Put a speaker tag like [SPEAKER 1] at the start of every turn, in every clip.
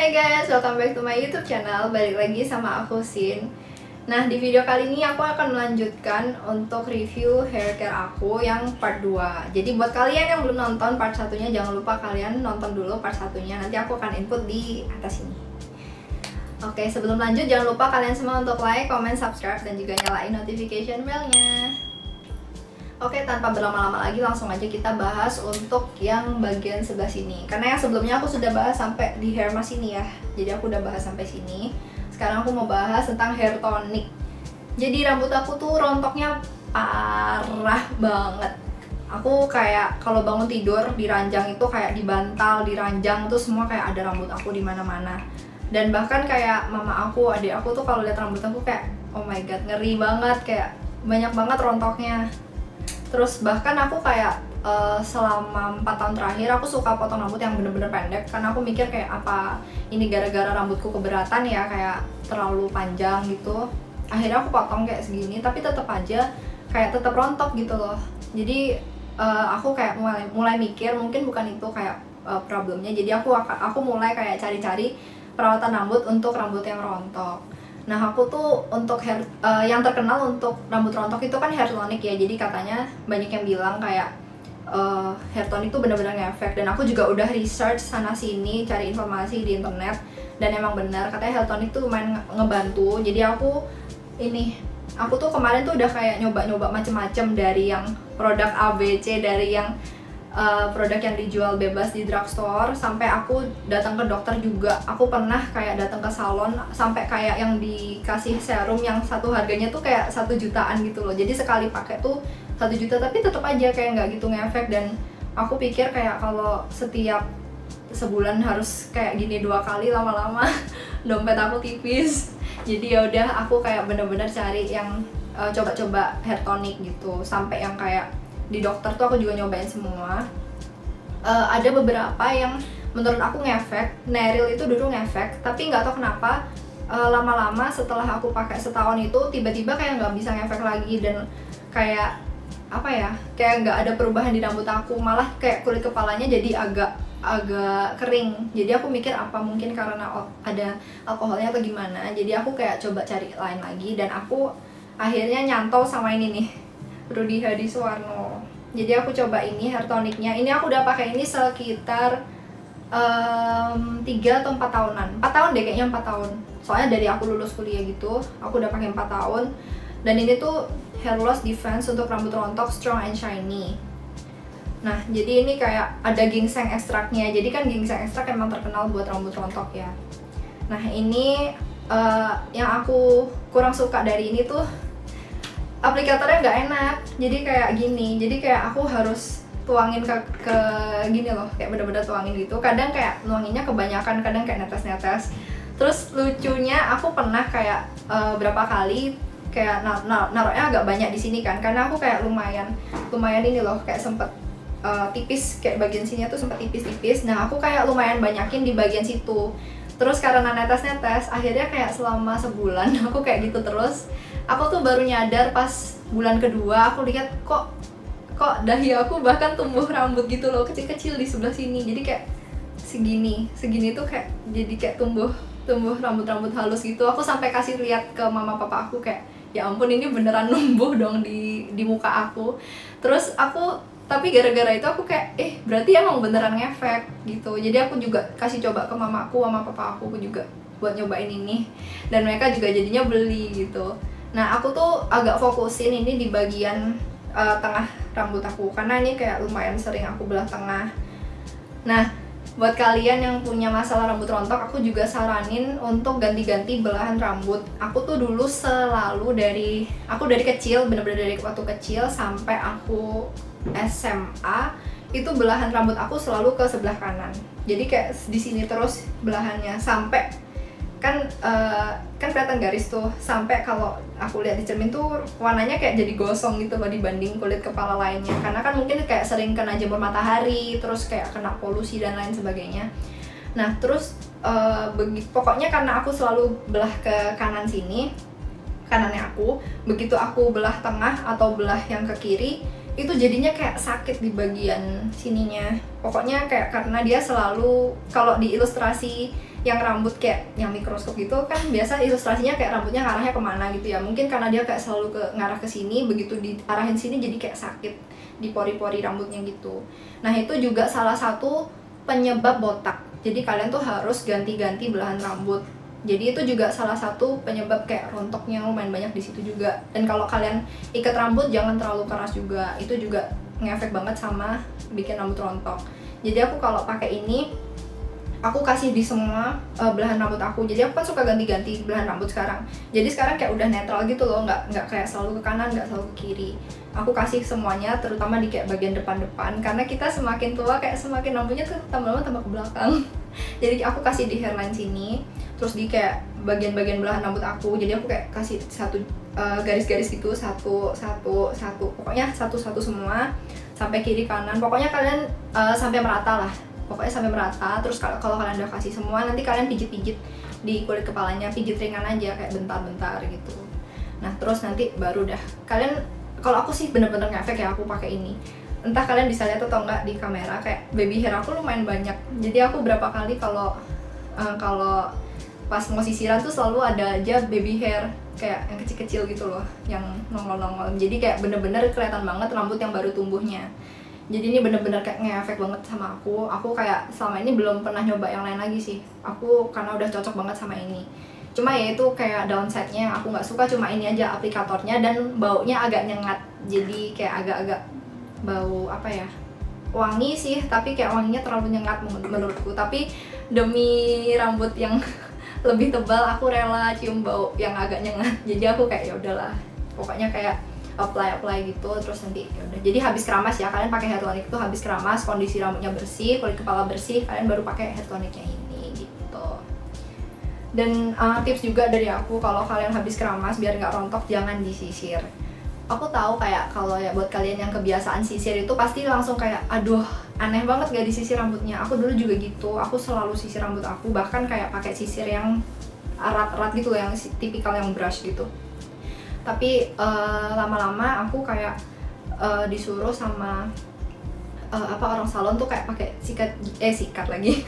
[SPEAKER 1] Hai guys, welcome back to my YouTube channel. Balik lagi sama aku Sin. Nah, di video kali ini aku akan melanjutkan untuk review hair care aku yang part 2. Jadi buat kalian yang belum nonton part 1-nya, jangan lupa kalian nonton dulu part 1-nya. Nanti aku akan input di atas ini. Oke, sebelum lanjut jangan lupa kalian semua untuk like, comment, subscribe, dan juga nyalain notification bell-nya. Oke, tanpa berlama-lama lagi langsung aja kita bahas untuk yang bagian sebelah sini. Karena yang sebelumnya aku sudah bahas sampai di hair mask ini ya. Jadi aku udah bahas sampai sini. Sekarang aku mau bahas tentang hair tonic. Jadi rambut aku tuh rontoknya parah banget. Aku kayak kalau bangun tidur di ranjang itu kayak di bantal, di ranjang tuh semua kayak ada rambut aku di mana-mana. Dan bahkan kayak mama aku, adik aku tuh kalau lihat rambut aku kayak oh my god, ngeri banget, kayak banyak banget rontoknya. Terus bahkan aku kayak selama 4 tahun terakhir aku suka potong rambut yang bener-bener pendek. Karena aku mikir kayak apa ini gara-gara rambutku keberatan ya, kayak terlalu panjang gitu. Akhirnya aku potong kayak segini, tapi tetap aja kayak tetap rontok gitu loh. Jadi aku kayak mulai mikir mungkin bukan itu kayak problemnya. Jadi aku mulai kayak cari-cari perawatan rambut untuk rambut yang rontok. Nah, aku tuh untuk hair yang terkenal untuk rambut rontok itu kan hair tonic ya. Jadi katanya banyak yang bilang kayak hair tonic itu benar-benar ngefek. Dan aku juga udah research sana sini, cari informasi di internet, dan emang benar katanya hair tonic tuh lumayan ngebantu. Jadi aku tuh kemarin tuh udah kayak nyoba-nyoba macem-macem, dari yang produk ABC, dari yang produk yang dijual bebas di drugstore, sampai aku datang ke dokter juga. Aku pernah kayak datang ke salon sampai kayak yang dikasih serum yang satu harganya tuh kayak 1 jutaan gitu loh. Jadi sekali pakai tuh 1 juta, tapi tetap aja kayak nggak gitu ngefek. Dan aku pikir kayak kalau setiap sebulan harus kayak gini 2 kali, lama-lama dompet aku tipis. Jadi ya udah, aku kayak bener-bener cari yang coba-coba hair tonic gitu, sampai yang kayak di dokter tuh aku juga nyobain semua. Ada beberapa yang menurut aku ngefek. Neril itu dulu ngefek, tapi nggak tahu kenapa lama-lama setelah aku pakai setahun itu tiba-tiba kayak nggak bisa ngefek lagi. Dan kayak apa ya, kayak nggak ada perubahan di rambut aku, malah kayak kulit kepalanya jadi agak kering. Jadi aku mikir apa mungkin karena ada alkoholnya atau gimana. Jadi aku kayak coba cari lain lagi, dan aku akhirnya nyantol sama ini nih, Rudy Hadisuwarno. Jadi aku coba ini hair tonicnya. Ini aku udah pakai ini sekitar 3 atau 4 tahunan. 4 tahun deh kayaknya, 4 tahun. Soalnya dari aku lulus kuliah gitu, aku udah pakai 4 tahun. Dan ini tuh hair loss defense untuk rambut rontok strong and shiny. Nah, jadi ini kayak ada ginseng ekstraknya. Jadi kan ginseng ekstrak emang terkenal buat rambut rontok ya. Nah, ini yang aku kurang suka dari ini tuh aplikatornya nggak enak. Jadi kayak gini, jadi kayak aku harus tuangin ke gini loh, kayak bener-bener tuangin gitu. Kadang kayak nuanginnya kebanyakan, kadang kayak netes-netes. Terus lucunya aku pernah kayak berapa kali kayak naruhnya agak banyak di sini kan, karena aku kayak lumayan ini loh, kayak sempet tipis, kayak bagian sini tuh sempet tipis-tipis. Nah, aku kayak lumayan banyakin di bagian situ. Terus karena netes-netes, akhirnya kayak selama sebulan aku kayak gitu terus. Aku tuh baru nyadar pas bulan kedua, aku lihat kok dahi aku bahkan tumbuh rambut gitu loh, kecil-kecil di sebelah sini. Jadi kayak segini tuh kayak jadi kayak tumbuh rambut-rambut halus gitu. Aku sampai kasih lihat ke mama papa aku kayak ya ampun, ini beneran numbuh dong di muka aku. Terus tapi gara-gara itu aku kayak berarti emang beneran ngefek gitu. Jadi aku juga kasih coba ke mamaku sama papa aku juga buat nyobain ini, dan mereka juga jadinya beli gitu. Nah, aku tuh agak fokusin ini di bagian tengah rambut aku, karena ini kayak lumayan sering aku belah tengah. Nah, buat kalian yang punya masalah rambut rontok, aku juga saranin untuk ganti-ganti belahan rambut. Aku tuh dulu selalu dari kecil, bener-bener dari waktu kecil sampai aku SMA, itu belahan rambut aku selalu ke sebelah kanan. Jadi kayak di sini terus belahannya, sampai kan kelihatan garis tuh, sampai kalau aku lihat di cermin tuh warnanya kayak jadi gosong gitu loh dibanding kulit kepala lainnya. Karena kan mungkin kayak sering kena jemur matahari, terus kayak kena polusi dan lain sebagainya. Nah, terus pokoknya karena aku selalu belah ke kanan sini, kanannya aku, begitu aku belah tengah atau belah yang ke kiri, itu jadinya kayak sakit di bagian sininya. Pokoknya kayak karena dia selalu, kalau di ilustrasi yang rambut kayak yang mikroskop gitu kan biasa ilustrasinya kayak rambutnya ngarahnya kemana gitu ya, mungkin karena dia kayak selalu ngarah ke sini, begitu diarahin sini jadi kayak sakit di pori-pori rambutnya gitu. Nah itu juga salah satu penyebab botak, jadi kalian tuh harus ganti-ganti belahan rambut. Jadi itu juga salah satu penyebab kayak rontoknya lumayan banyak di situ juga. Dan kalau kalian ikat rambut jangan terlalu keras juga, itu juga ngefek banget sama bikin rambut rontok. Jadi aku kalau pakai ini aku kasih di semua belahan rambut aku. Jadi aku kan suka ganti-ganti belahan rambut sekarang. Jadi sekarang kayak udah netral gitu loh, nggak kayak selalu ke kanan, nggak selalu ke kiri. Aku kasih semuanya, terutama di kayak bagian depan-depan. Karena kita semakin tua kayak semakin rambutnya tuh tambah lama tambah ke belakang. Jadi aku kasih di hairline sini, terus di kayak bagian-bagian belahan rambut aku. Jadi aku kayak kasih satu garis-garis gitu, satu, pokoknya satu-satu semua sampai kiri kanan. Pokoknya kalian sampai merata lah. Pokoknya sampai merata. Terus kalau kalian udah kasih semua, nanti kalian pijit-pijit di kulit kepalanya, pijit ringan aja kayak bentar-bentar gitu. Nah terus nanti baru dah kalian, kalau aku sih bener-bener ngefek ya aku pakai ini. Entah kalian bisa lihat atau enggak di kamera, kayak baby hair aku lumayan banyak. Jadi aku berapa kali kalau pas mau sisiran tuh selalu ada aja baby hair kayak yang kecil-kecil gitu loh, yang nongol-nongol. Jadi kayak bener-bener kelihatan banget rambut yang baru tumbuhnya. Jadi ini bener-bener kayak ngefek banget sama aku. Aku kayak selama ini belum pernah nyoba yang lain lagi sih. Aku karena udah cocok banget sama ini. Cuma ya itu kayak downside-nya yang aku nggak suka cuma ini aja, aplikatornya, dan baunya agak nyengat. Jadi kayak agak-agak bau apa ya, wangi sih, tapi kayak wanginya terlalu nyengat menurutku. Tapi demi rambut yang lebih tebal aku rela cium bau yang agak nyengat. Jadi aku kayak ya udahlah, pokoknya kayak apply gitu. Terus nanti yaudah, jadi habis keramas ya, kalian pakai hair tonic itu habis keramas, kondisi rambutnya bersih, kulit kepala bersih, kalian baru pakai hair tonicnya ini gitu. Dan tips juga dari aku, kalau kalian habis keramas biar nggak rontok jangan disisir. Aku tahu kayak kalau ya buat kalian yang kebiasaan sisir itu pasti langsung kayak aduh aneh banget gak disisir rambutnya. Aku dulu juga gitu, aku selalu sisir rambut aku, bahkan kayak pakai sisir yang erat-erat gitu, yang tipikal yang brush gitu. Tapi lama-lama aku kayak disuruh sama orang salon tuh kayak pakai sikat lagi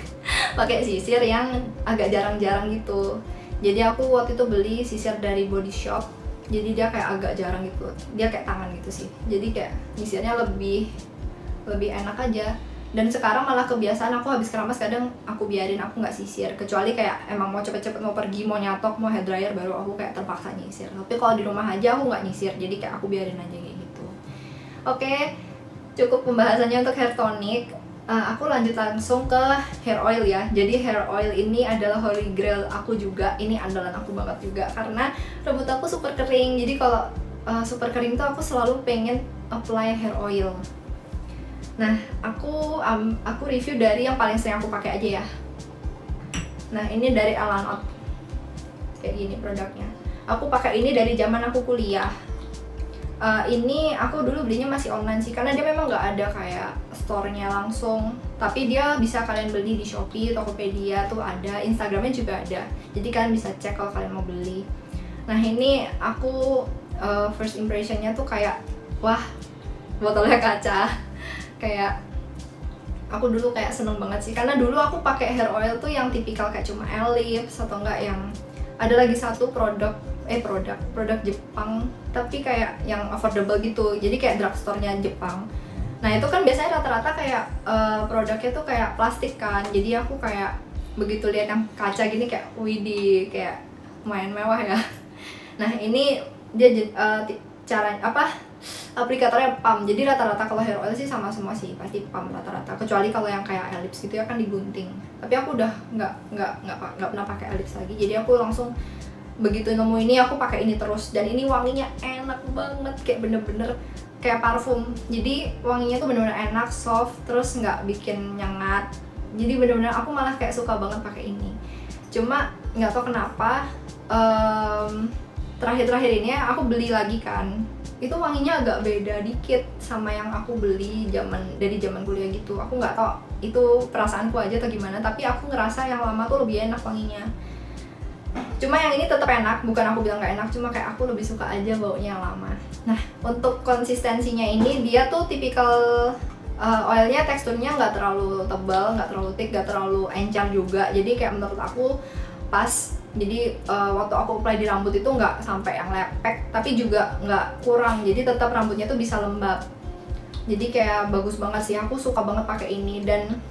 [SPEAKER 1] pakai sisir yang agak jarang-jarang gitu. Jadi aku waktu itu beli sisir dari Body Shop, jadi dia kayak agak jarang gitu, dia kayak tangan gitu sih. Jadi kayak sisirnya lebih enak aja. Dan sekarang malah kebiasaan aku habis keramas kadang aku biarin, aku nggak sisir, kecuali kayak emang mau cepet-cepet mau pergi, mau nyatok, mau hair dryer, baru aku kayak terpaksa nyisir. Tapi kalau di rumah aja aku nggak nyisir, jadi kayak aku biarin aja kayak gitu. Oke, cukup pembahasannya untuk hair tonic. Aku lanjut langsung ke hair oil ya. Jadi hair oil ini adalah holy grail aku juga, ini andalan aku banget juga karena rambut aku super kering. Jadi kalau super kering tuh aku selalu pengen apply hair oil. Nah, aku review dari yang paling sering aku pakai aja ya. Nah, ini dari Alanot. Kayak gini produknya. Aku pakai ini dari zaman aku kuliah. Ini aku dulu belinya masih online sih, karena dia memang nggak ada kayak store-nya langsung. Tapi dia bisa kalian beli di Shopee, Tokopedia tuh ada, Instagramnya juga ada. Jadi kalian bisa cek kalau kalian mau beli. Nah, ini aku first impressionnya tuh kayak wah, botolnya kaca. Kayak aku dulu kayak seneng banget sih, karena dulu aku pakai hair oil tuh yang tipikal kayak cuma Ellipse atau enggak yang ada lagi satu produk Jepang tapi kayak yang affordable gitu, jadi kayak drugstore-nya Jepang. Nah itu kan biasanya rata-rata kayak produknya tuh kayak plastik kan, jadi aku kayak begitu lihat yang kaca gini kayak widih, kayak main mewah ya. Nah ini dia aplikatornya pump, jadi rata-rata kalau hair oil sih sama semua sih, pasti pump rata-rata, kecuali kalau yang kayak Ellipse gitu ya kan digunting. Tapi aku udah nggak pernah pakai Ellipse lagi, jadi aku langsung begitu nemu ini aku pakai ini terus. Dan ini wanginya enak banget, kayak bener-bener kayak parfum. Jadi wanginya tuh bener-bener enak, soft, terus nggak bikin nyengat. Jadi bener-bener aku malah kayak suka banget pakai ini. Cuma nggak tahu kenapa terakhir-terakhir ini aku beli lagi kan, itu wanginya agak beda dikit sama yang aku beli dari zaman kuliah gitu. Aku nggak tahu itu perasaanku aja atau gimana, tapi aku ngerasa yang lama tuh lebih enak wanginya. Cuma yang ini tetap enak, bukan aku bilang nggak enak, cuma kayak aku lebih suka aja baunya yang lama. Nah untuk konsistensinya ini dia tuh tipikal oilnya teksturnya nggak terlalu tebal, nggak terlalu thick, nggak terlalu encer juga. Jadi kayak menurut aku pas. Jadi waktu aku apply di rambut itu nggak sampai yang lepek, tapi juga nggak kurang. Jadi tetap rambutnya tuh bisa lembab. Jadi kayak bagus banget sih. Aku suka banget pakai ini, dan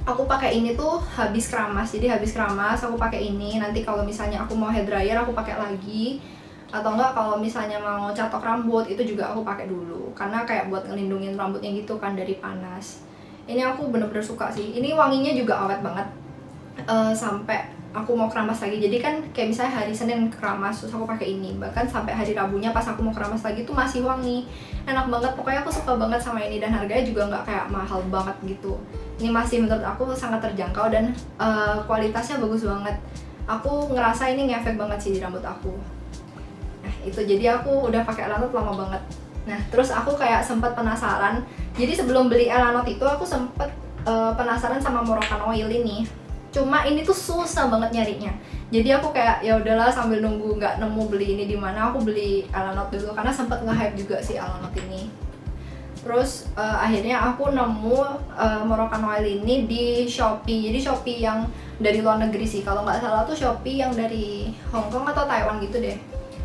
[SPEAKER 1] aku pakai ini tuh habis keramas. Jadi habis keramas aku pakai ini. Nanti kalau misalnya aku mau hair dryer aku pakai lagi, atau enggak kalau misalnya mau catok rambut itu juga aku pakai dulu, karena kayak buat ngelindungin rambutnya gitu kan dari panas. Ini aku bener-bener suka sih. Ini wanginya juga awet banget. Sampai aku mau keramas lagi, jadi kan kayak misalnya hari Senin keramas terus aku pakai ini, bahkan sampai hari Rabunya pas aku mau keramas lagi tuh masih wangi, enak banget. Pokoknya aku suka banget sama ini, dan harganya juga nggak kayak mahal banget gitu. Ini masih menurut aku sangat terjangkau, dan kualitasnya bagus banget. Aku ngerasa ini ngefek banget sih di rambut aku. Nah itu, jadi aku udah pakai Elanot lama banget. Nah terus aku kayak sempat penasaran, jadi sebelum beli Elanot itu aku sempet penasaran sama Moroccan Oil ini. Cuma ini tuh susah banget nyarinya. Jadi aku kayak ya udahlah, sambil nunggu nggak nemu beli ini di mana, aku beli Elanot dulu karena sempat nge-hype juga sih Elanot ini. Terus akhirnya aku nemu Moroccan Oil ini di Shopee. Jadi Shopee yang dari luar negeri sih. Kalau nggak salah tuh Shopee yang dari Hong Kong atau Taiwan gitu deh.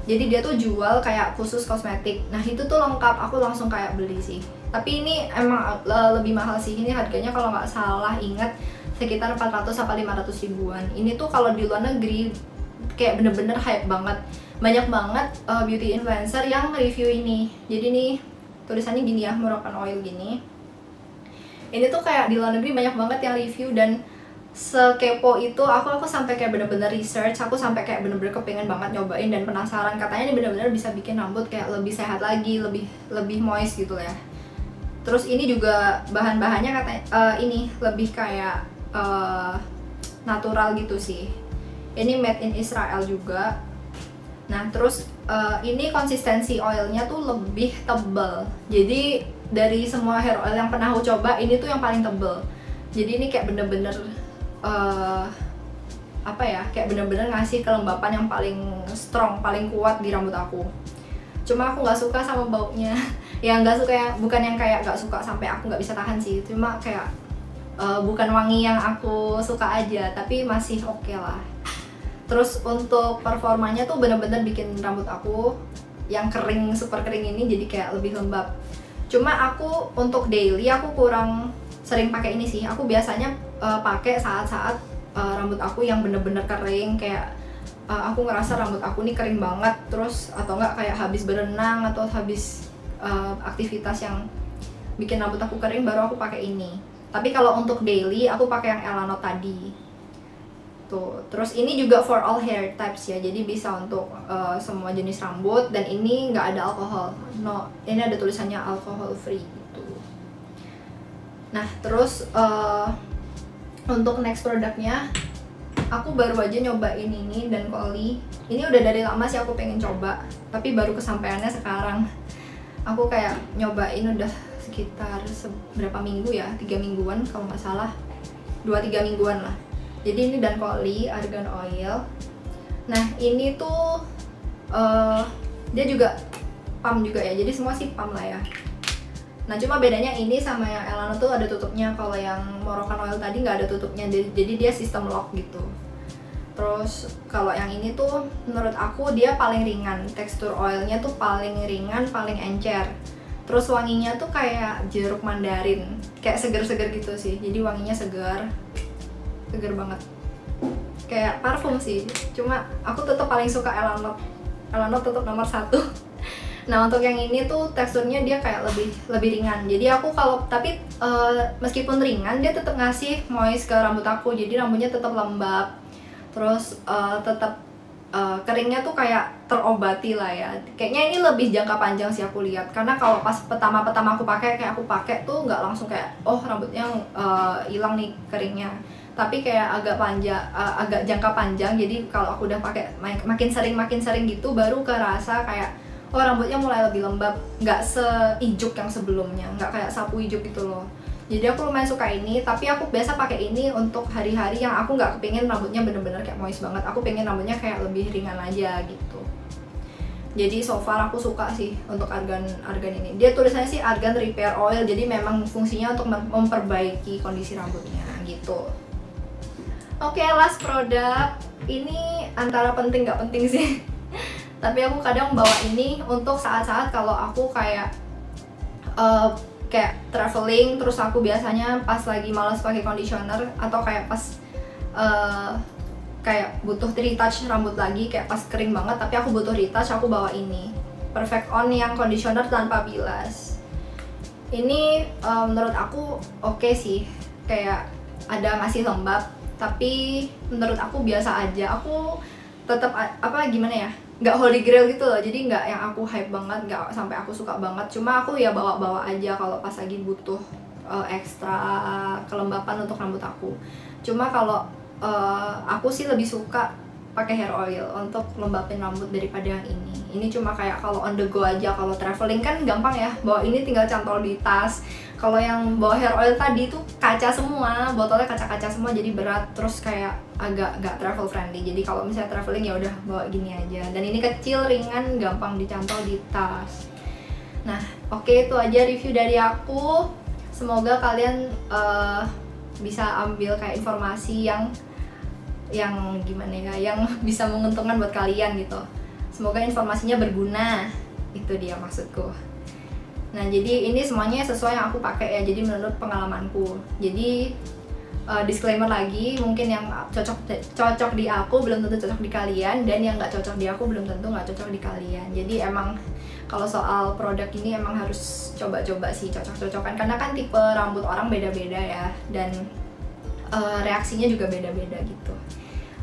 [SPEAKER 1] Jadi dia tuh jual kayak khusus kosmetik. Nah itu tuh lengkap, aku langsung kayak beli sih. Tapi ini emang lebih mahal sih. Ini harganya kalau nggak salah ingat sekitar 400 sampai 500 ribuan. Ini tuh kalau di luar negeri kayak bener-bener hype banget. Banyak banget beauty influencer yang review ini. Jadi nih tulisannya gini ya, Moroccan Oil gini. Ini tuh kayak di luar negeri banyak banget yang review, dan sekepo itu aku sampai kayak bener-bener research. Aku sampai kayak bener-bener kepengen banget nyobain dan penasaran. Katanya ini bener-bener bisa bikin rambut kayak lebih sehat lagi, lebih moist gitu ya. Terus ini juga bahan-bahannya katanya ini lebih kayak natural gitu sih. Ini made in Israel juga. Nah terus ini konsistensi oilnya tuh lebih tebal. Jadi dari semua hair oil yang pernah aku coba, ini tuh yang paling tebal. Jadi ini kayak bener-bener apa ya, kayak bener-bener ngasih kelembapan yang paling strong, paling kuat di rambut aku. Cuma aku nggak suka sama baunya. Ya nggak suka ya, bukan yang kayak nggak suka sampai aku nggak bisa tahan sih. Cuma kayak bukan wangi yang aku suka aja, tapi masih oke lah. Terus untuk performanya tuh bener-bener bikin rambut aku yang kering, super kering ini jadi kayak lebih lembab. Cuma aku untuk daily aku kurang sering pakai ini sih. Aku biasanya pakai saat-saat rambut aku yang bener-bener kering, kayak aku ngerasa rambut aku nih kering banget, terus atau enggak kayak habis berenang atau habis aktivitas yang bikin rambut aku kering, baru aku pakai ini. Tapi kalau untuk daily aku pakai yang Elanot tadi. Tuh, terus ini juga for all hair types ya. Jadi bisa untuk semua jenis rambut, dan ini nggak ada alkohol. No, ini ada tulisannya alcohol free gitu. Nah, terus untuk next produknya aku baru aja nyobain ini dan Koli. Ini udah dari lama sih aku pengen coba, tapi baru kesampaiannya sekarang. Aku kayak nyobain udah sekitar berapa minggu ya, 3 mingguan kalau nggak salah, 2-3 mingguan lah. Jadi ini dan Koli Argan Oil. Nah ini tuh dia juga pump juga ya, jadi semua sih pump lah ya. Nah cuma bedanya ini sama yang Elanot tuh ada tutupnya. Kalau yang Moroccan Oil tadi nggak ada tutupnya, jadi dia sistem lock gitu. Terus kalau yang ini tuh menurut aku dia paling ringan, tekstur oilnya tuh paling ringan, paling encer. Terus wanginya tuh kayak jeruk mandarin, kayak seger-seger gitu sih. Jadi wanginya segar banget, kayak parfum sih. Cuma aku tetap paling suka Elanot. Elanot tetap nomor 1. Nah untuk yang ini tuh teksturnya dia kayak lebih ringan. Jadi aku tapi meskipun ringan dia tetap ngasih moist ke rambut aku. Jadi rambutnya tetap lembab. Terus tetap keringnya tuh kayak terobati lah ya. Kayaknya ini lebih jangka panjang sih aku lihat. Karena kalau pas pertama-pertama aku pakai tuh nggak langsung kayak oh rambutnya hilang nih keringnya. Tapi kayak agak jangka panjang. Jadi kalau aku udah pakai makin sering gitu, baru kerasa kayak oh rambutnya mulai lebih lembab, nggak seijuk yang sebelumnya, nggak kayak sapu ijuk gitu loh. Jadi aku lumayan suka ini, tapi aku biasa pakai ini untuk hari-hari yang aku nggak kepingin rambutnya bener-bener kayak moist banget. Aku pengen rambutnya kayak lebih ringan aja gitu. Jadi so far aku suka sih untuk argan ini. Dia tulisannya sih argan repair oil, jadi memang fungsinya untuk memperbaiki kondisi rambutnya gitu. Oke, last produk. Ini antara penting nggak penting sih. Tapi aku kadang bawa ini untuk saat-saat kalau aku kayak traveling, terus aku biasanya pas lagi malas pakai conditioner atau kayak pas kayak butuh retouch rambut lagi, kayak pas kering banget tapi aku butuh retouch, aku bawa ini Perfect On yang conditioner tanpa bilas. Ini menurut aku oke sih, kayak ada masih lembab tapi menurut aku biasa aja. Aku tetap gimana ya, nggak holy grail gitu loh, jadi nggak yang aku hype banget, nggak sampai aku suka banget. Cuma aku ya bawa-bawa aja kalau pas lagi butuh ekstra kelembapan untuk rambut aku. Cuma kalau aku sih lebih suka pakai hair oil untuk lembapin rambut daripada yang ini. Ini cuma kayak kalau on the go aja, kalau traveling kan gampang ya, bawa ini tinggal cantol di tas. Kalau yang bawa hair oil tadi tuh kaca semua, botolnya kaca-kaca semua, jadi berat, terus kayak agak gak travel friendly. Jadi kalau misalnya traveling ya udah bawa gini aja. Dan ini kecil, ringan, gampang dicantol di tas. Nah, oke, itu aja review dari aku. Semoga kalian bisa ambil kayak informasi yang gimana ya, yang bisa menguntungkan buat kalian gitu. Semoga informasinya berguna, itu dia maksudku. Nah, jadi ini semuanya sesuai yang aku pakai ya, jadi menurut pengalamanku. Jadi disclaimer lagi, mungkin yang cocok di aku belum tentu cocok di kalian, dan yang nggak cocok di aku belum tentu nggak cocok di kalian. Jadi emang kalau soal produk ini emang harus coba-coba sih, cocok-cocokan, karena kan tipe rambut orang beda-beda ya, dan reaksinya juga beda-beda gitu.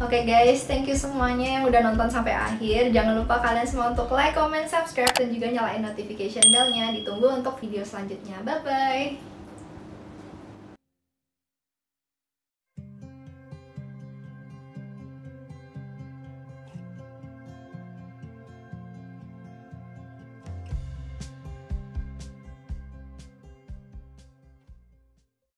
[SPEAKER 1] Oke guys, thank you semuanya yang udah nonton sampai akhir. Jangan lupa kalian semua untuk like, comment, subscribe, dan juga nyalain notification bell-nya. Ditunggu untuk video selanjutnya. Bye-bye!